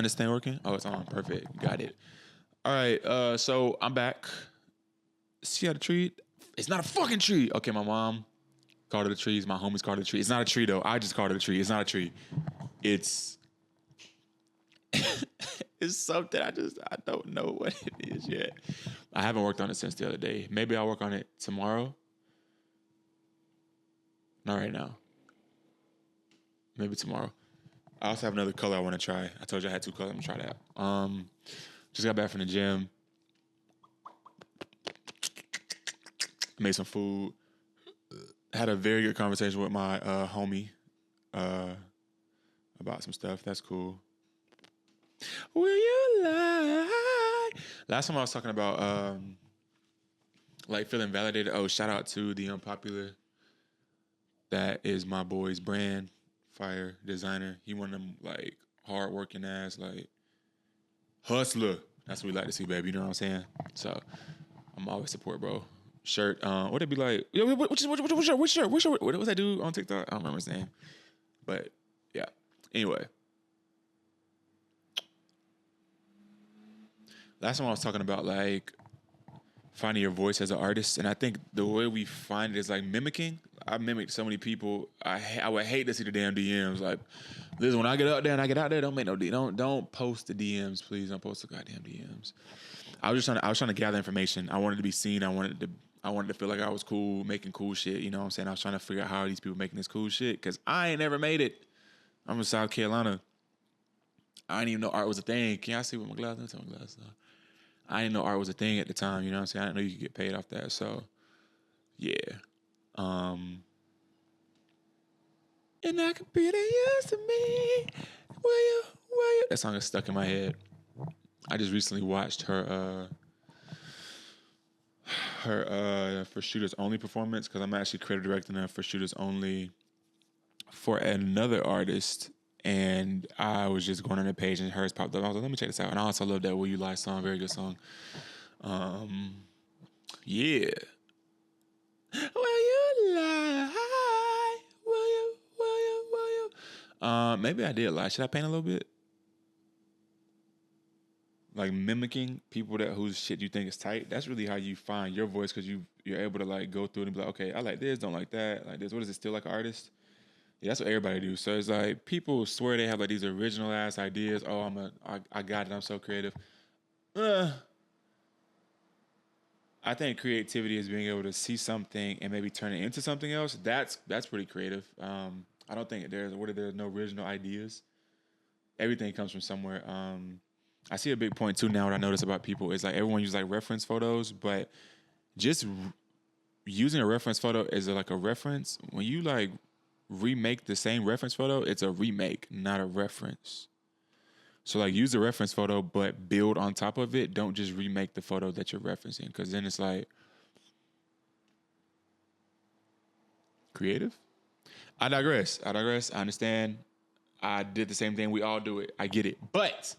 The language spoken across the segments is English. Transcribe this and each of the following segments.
This thing working? Oh, it's on. Perfect. Got it. All right. So I'm back. See how the tree? It's not a fucking tree. Okay, my mom called it a tree. My homies called it a tree. It's not a tree though. I just called it a tree. It's not a tree. It's it's something I don't know what it is yet. I haven't worked on it since the other day. Maybe I'll work on it tomorrow. Not right now. Maybe tomorrow. I also have another color I want to try. I told you I had two colors. I'm gonna try that. Just got back from the gym. Made some food. Had a very good conversation with my homie about some stuff. That's cool. Will you lie? Last time I was talking about like feeling validated. Oh, shout out to the Unpopular. That is my boy's brand, fire designer. He one of them like hard working ass like hustler. That's what we like to see, baby. You know what I'm saying? So I'm always support, bro. Shirt. What it be like? Which shirt? Which shirt? What was that dude on TikTok? I don't remember his name. But yeah. Anyway. Last time I was talking about like finding your voice as an artist, and I think the way we find it is like mimicking. I mimicked so many people. I would hate to see the damn DMs. Like, listen, when I get out there and I get out there, don't make no don't post the DMs, please. Don't post the goddamn DMs. I was trying to gather information. I wanted to be seen. I wanted to feel like I was cool, making cool shit. You know what I'm saying? I was trying to figure out how are these people making this cool shit because I ain't never made it. I'm from South Carolina. I didn't even know art was a thing. Can y'all see with my glasses? Let me take my glasses off. I didn't know art was a thing at the time. You know what I'm saying? I didn't know you could get paid off that. So, yeah. And I could be the used to me. Will you? That song is stuck in my head. I just recently watched her For Shooters Only performance because I'm actually creative directing her For Shooters Only for another artist. And I was just going on the page and hers popped up. I was like, let me check this out. And I also love that Will You Lie song. Very good song. Yeah. Will you lie? Will you? Maybe I did lie. Should I paint a little bit? Like mimicking people that whose shit you think is tight. That's really how you find your voice because you're able to like go through it and be like, okay, I like this, don't like that, like this. What is it still like an artist? Yeah, that's what everybody do. So it's like people swear they have like these original ass ideas. Oh, I got it. I'm so creative. I think creativity is being able to see something and maybe turn it into something else. That's pretty creative. I don't think there's no original ideas. Everything comes from somewhere. I see a big point too now. What I notice about people is like everyone uses like reference photos, but just using a reference photo as like a reference. When you like remake the same reference photo, it's a remake, not a reference. So like use the reference photo, but build on top of it. Don't just remake the photo that you're referencing, because then it's like creative. I digress. I understand. I did the same thing. We all do it. I get it. But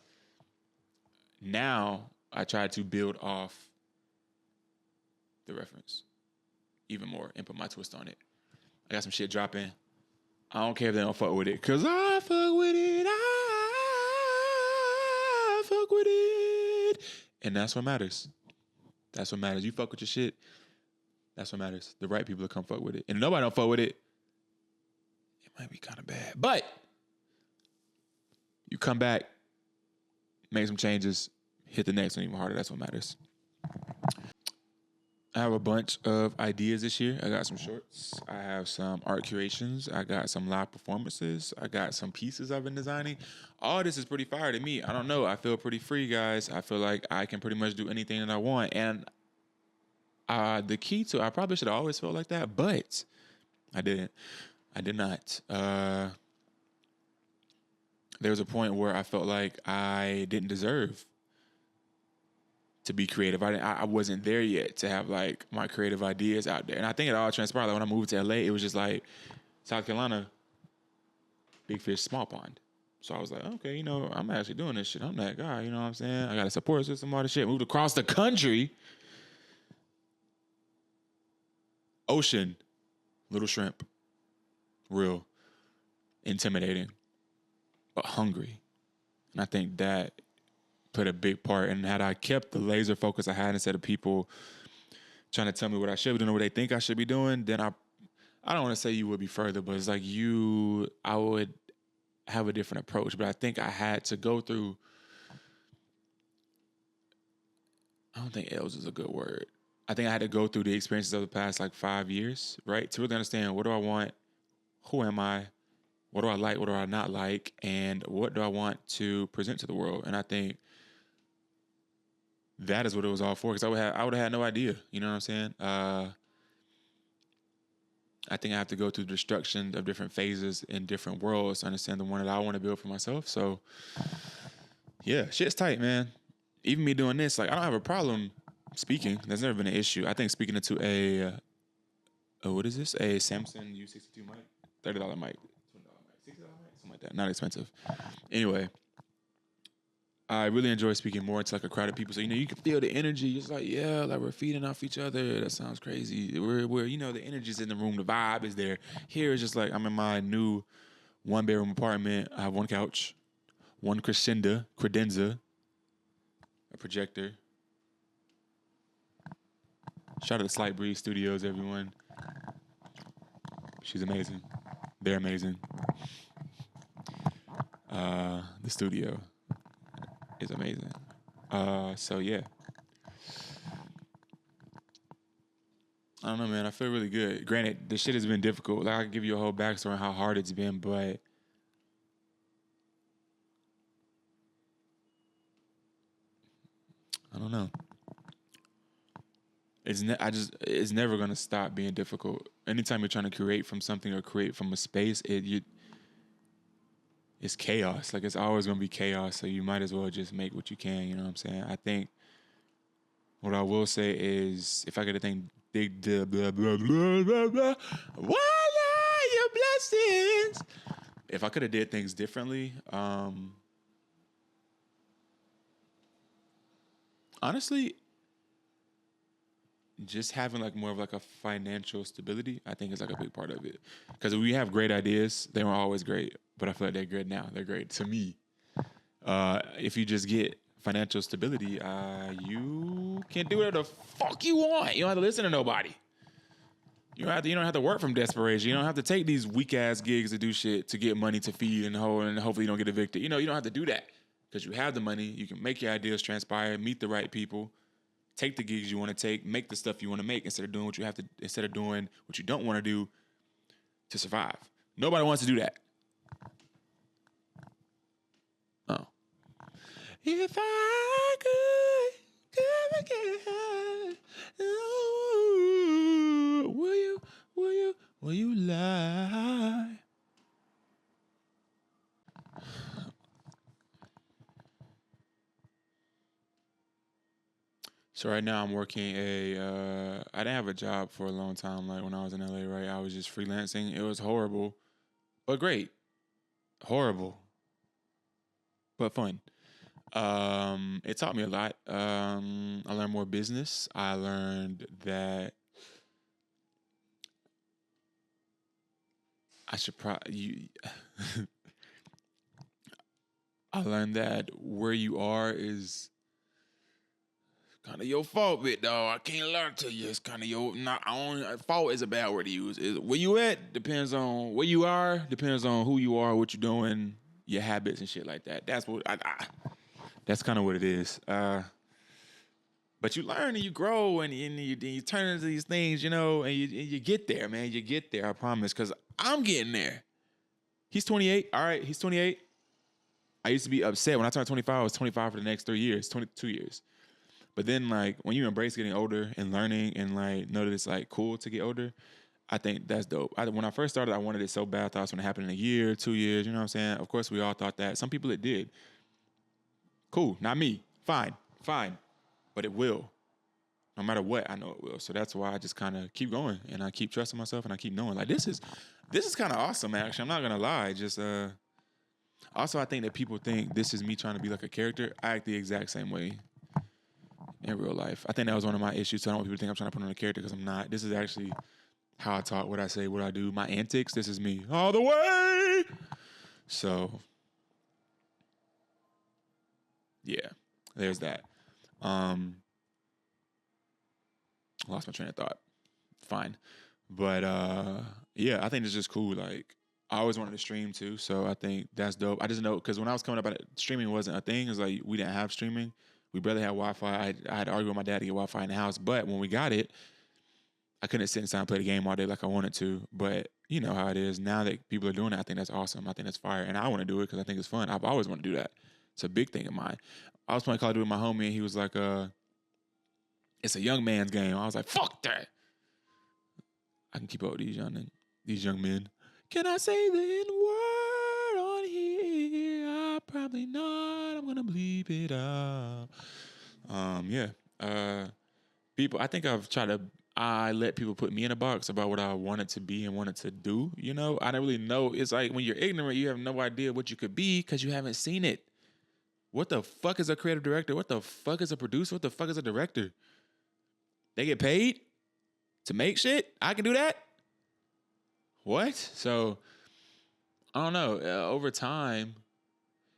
now I try to build off the reference even more and put my twist on it. I got some shit dropping. I don't care if they don't fuck with it, because I fuck with it. I fuck with it. And that's what matters. That's what matters. You fuck with your shit. That's what matters. The right people to come fuck with it. And if nobody don't fuck with it, it might be kind of bad. But you come back, make some changes, hit the next one even harder. That's what matters. I have a bunch of ideas this year. I got some shorts. I have some art curations. I got some live performances. I got some pieces I've been designing. All this is pretty fire to me. I don't know. I feel pretty free, guys. I feel like I can pretty much do anything that I want. And the key to I probably should have always felt like that, but I didn't. I did not. There was a point where I felt like I didn't deserve to be creative. I wasn't there yet to have like my creative ideas out there. And I think it all transpired. Like when I moved to LA, it was just like South Carolina, big fish, small pond. So I was like, okay, you know, I'm actually doing this shit. I'm that guy, you know what I'm saying? I got a support system, all this shit. Moved across the country. Ocean, little shrimp. Real intimidating. but hungry. And I think that played a big part. And had I kept the laser focus I had instead of people trying to tell me what I should be doing or what they think I should be doing, then I don't want to say you would be further, but it's like I would have a different approach. But I think I had to go through, I don't think L's is a good word. I think I had to go through the experiences of the past like 5 years, right? To really understand, what do I want? Who am I? What do I like? What do I not like? And what do I want to present to the world? And I think that is what it was all for. Because I would have had no idea. You know what I'm saying? I think I have to go through the destruction of different phases in different worlds to understand the one that I want to build for myself. So, yeah, shit's tight, man. Even me doing this, like, I don't have a problem speaking. There's never been an issue. I think speaking into what is this? A Samsung U62 mic, $30 mic, $20 mic, $60 mic, something like that. Not expensive. Anyway, I really enjoy speaking more into like a crowd of people. So, you can feel the energy. It's like, yeah, like we're feeding off each other. That sounds crazy. We're the energy's in the room. The vibe is there. Here it's just like I'm in my new 1-bedroom apartment. I have one couch, one credenza, a projector. Shout out to Slight Breeze Studios, everyone. She's amazing. They're amazing. The studio is amazing. So yeah. I don't know, man. I feel really good. Granted, the shit has been difficult. Like, I can give you a whole backstory on how hard it's been, but I don't know. It's never gonna stop being difficult. Anytime you're trying to create from something or create from a space, it's chaos. Like, it's always gonna be chaos. So you might as well just make what you can. You know what I'm saying? I think what I will say is, if I could think, big blah blah blah blah blah blah. What are your blessings? If I could have did things differently, honestly, just having like more of like a financial stability, I think is like a big part of it. Because we have great ideas, they weren't always great, but I feel like they're good now. They're great to me. If you just get financial stability, you can do whatever the fuck you want. You don't have to listen to nobody. You don't have to work from desperation. You don't have to take these weak ass gigs to do shit to get money to feed and hopefully you don't get evicted. You don't have to do that because you have the money. You can make your ideas transpire, meet the right people, take the gigs you want to take, make the stuff you want to make instead of doing what you don't want to do to survive. Nobody wants to do that. Oh. If I could come again, ooh, will you lie? So right now I'm working I didn't have a job for a long time. Like when I was in LA, right? I was just freelancing. It was horrible, but great. Horrible, but fun. It taught me a lot. I learned more business. I learned that I should probably you. I learned that where you are is kind of your fault, bit dog. I can't learn to you. It's kind of your not only fault is a bad word to use. Where you at depends on where you are. Depends on who you are, what you're doing, your habits and shit like that. That's what that's kind of what it is. But you learn and you grow and you turn into these things, and you get there, man. You get there, I promise. Because I'm getting there. He's 28. All right, he's 28. I used to be upset. When I turned 25, I was 25 for the next 3 years, 22 years. But then, like, when you embrace getting older and learning and, like, know that it's, like, cool to get older, I think that's dope. When I first started, I wanted it so bad. I thought it was going to happen in a year, 2 years. You know what I'm saying? Of course, we all thought that. Some people it did. Cool. Not me. Fine. But it will. No matter what, I know it will. So that's why I just kind of keep going and I keep trusting myself and I keep knowing like this is kind of awesome. Actually, I'm not gonna lie. Just also, I think that people think this is me trying to be like a character. I act the exact same way in real life. I think that was one of my issues. So I don't want people to think I'm trying to put on a character because I'm not. This is actually how I talk, what I say, what I do, my antics. This is me all the way. So yeah, there's that. Um, Lost my train of thought. Fine. But yeah, I think it's just cool. Like I always wanted to stream too, so I think that's dope. I just know because when I was coming up, streaming wasn't a thing. It was like we didn't have streaming. We barely had Wi-Fi. I had to argue with my dad to get Wi-Fi in the house. But when we got it, I couldn't sit inside and play the game all day like I wanted to. But you know how it is. Now that people are doing it, I think that's awesome. I think that's fire, and I want to do it because I think it's fun. I've always wanted to do that. It's a big thing of mine. I was playing Call of Duty with my homie, and he was like, it's a young man's game." I was like, "Fuck that." I can keep up with these young men. Can I say the N word on here? Probably not. I'm gonna bleep it out. Yeah. People. I think I've tried to. I let people put me in a box about what I wanted to be and wanted to do. You know, I don't really know. It's like when you're ignorant, you have no idea what you could be because you haven't seen it. What the fuck is a creative director? What the fuck is a producer? What the fuck is a director? They get paid to make shit. I can do that. What? So I don't know. Over time,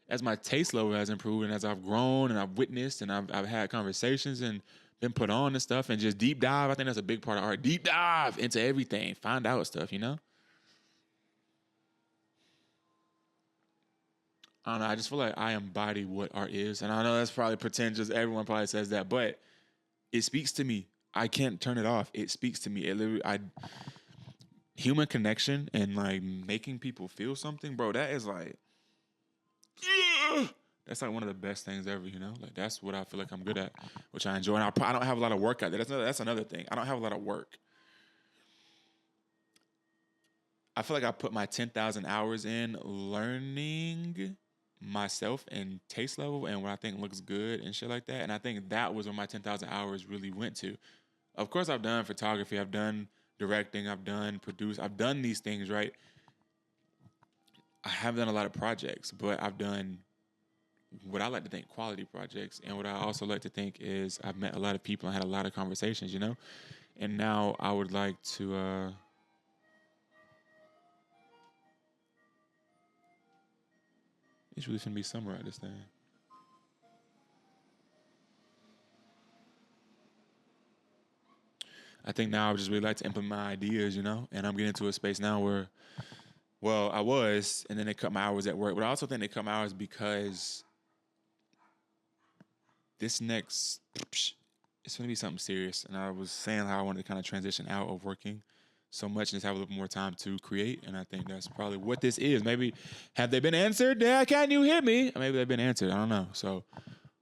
as my taste level has improved and as I've grown and I've witnessed and I've had conversations and been put on and stuff and just deep dive, I think that's a big part of art. Deep dive into everything, find out stuff, you know? I don't know. I just feel like I embody what art is. And I know that's probably pretentious. Everyone probably says that, but it speaks to me. I can't turn it off. It speaks to me. It literally, human connection and like making people feel something, bro, that is like, that's like one of the best things ever, you know? Like that's what I feel like I'm good at, which I enjoy. And I don't have a lot of work out there. That's another thing. I don't have a lot of work. I feel like I put my 10,000 hours in learning myself and taste level and what I think looks good and shit like that. And I think that was where my 10,000 hours really went to. Of course, I've done photography, I've done directing, I've done produce, I've done these things, right? I haven't done a lot of projects, but I've done what I like to think quality projects. And what I also like to think is I've met a lot of people and had a lot of conversations, you know? And now I would like to it's really gonna be summer at this thing. I think now I would just really like to implement my ideas, you know? And I'm getting to a space now where, well, I was, and then they cut my hours at work. But I also think they cut my hours because this next, it's going to be something serious. And I was saying how I wanted to kind of transition out of working so much and just have a little more time to create. And I think that's probably what this is. Maybe, have they been answered? Yeah, can you hear me? Or maybe they've been answered. I don't know. So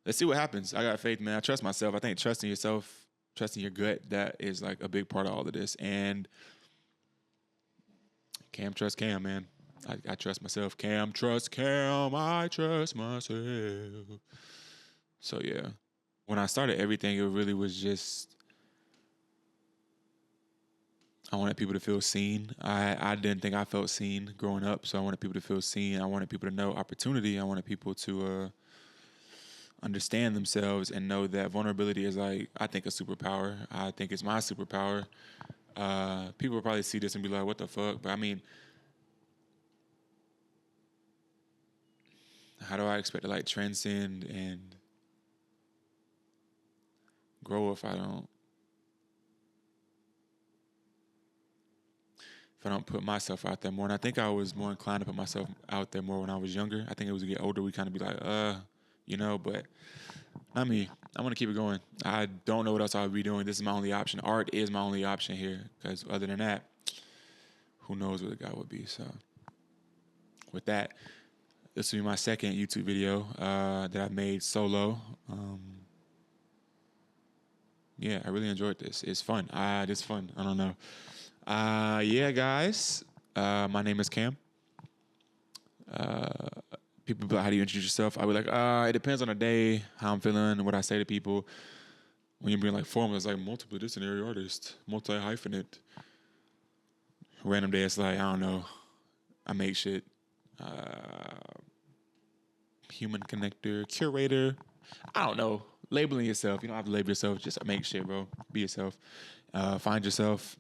let's see what happens. I got faith, man. I trust myself. I think trusting yourself, trusting your gut, that is like a big part of all of this. And Cam trust Cam, man. I trust myself. Cam trust Cam. I trust myself. So yeah, when I started everything, it really was just I wanted people to feel seen. I didn't think I felt seen growing up, so I wanted people to feel seen. I wanted people to know opportunity. I wanted people to understand themselves and know that vulnerability is like I think a superpower. I think it's my superpower. People will probably see this and be like, "What the fuck?" But I mean, how do I expect to like transcend and grow if I don't put myself out there more? And I think I was more inclined to put myself out there more when I was younger. I think it was to get older, we kind of be like, you know, but not me. I want to keep it going. I don't know what else I would be doing. This is my only option. Art is my only option here because other than that, who knows what the guy would be. So with that, this will be my second YouTube video that I made solo. Yeah, I really enjoyed this. It's fun. It's fun. I don't know. Yeah, guys. My name is Cam. People be like, how do you introduce yourself? I be like, it depends on the day, how I'm feeling, what I say to people. When you're being like formal, it's like multidisciplinary artist, multi-hyphenate. Random day, it's like, I don't know. I make shit. Human connector, curator. I don't know. Labeling yourself. You don't have to label yourself. Just make shit, bro. Be yourself. Find yourself.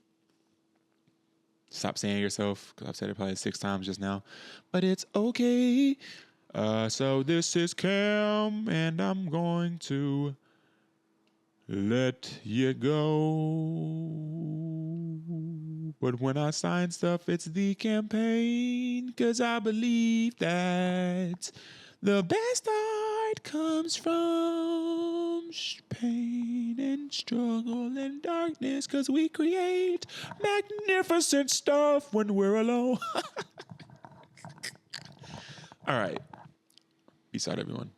Stop saying yourself, because I've said it probably 6 times just now. But it's okay. So this is Cam, and I'm going to let you go. But when I sign stuff, it's the campaign, 'cause I believe that the best art comes from pain and struggle and darkness, 'cause we create magnificent stuff when we're alone. All right. Peace out, everyone.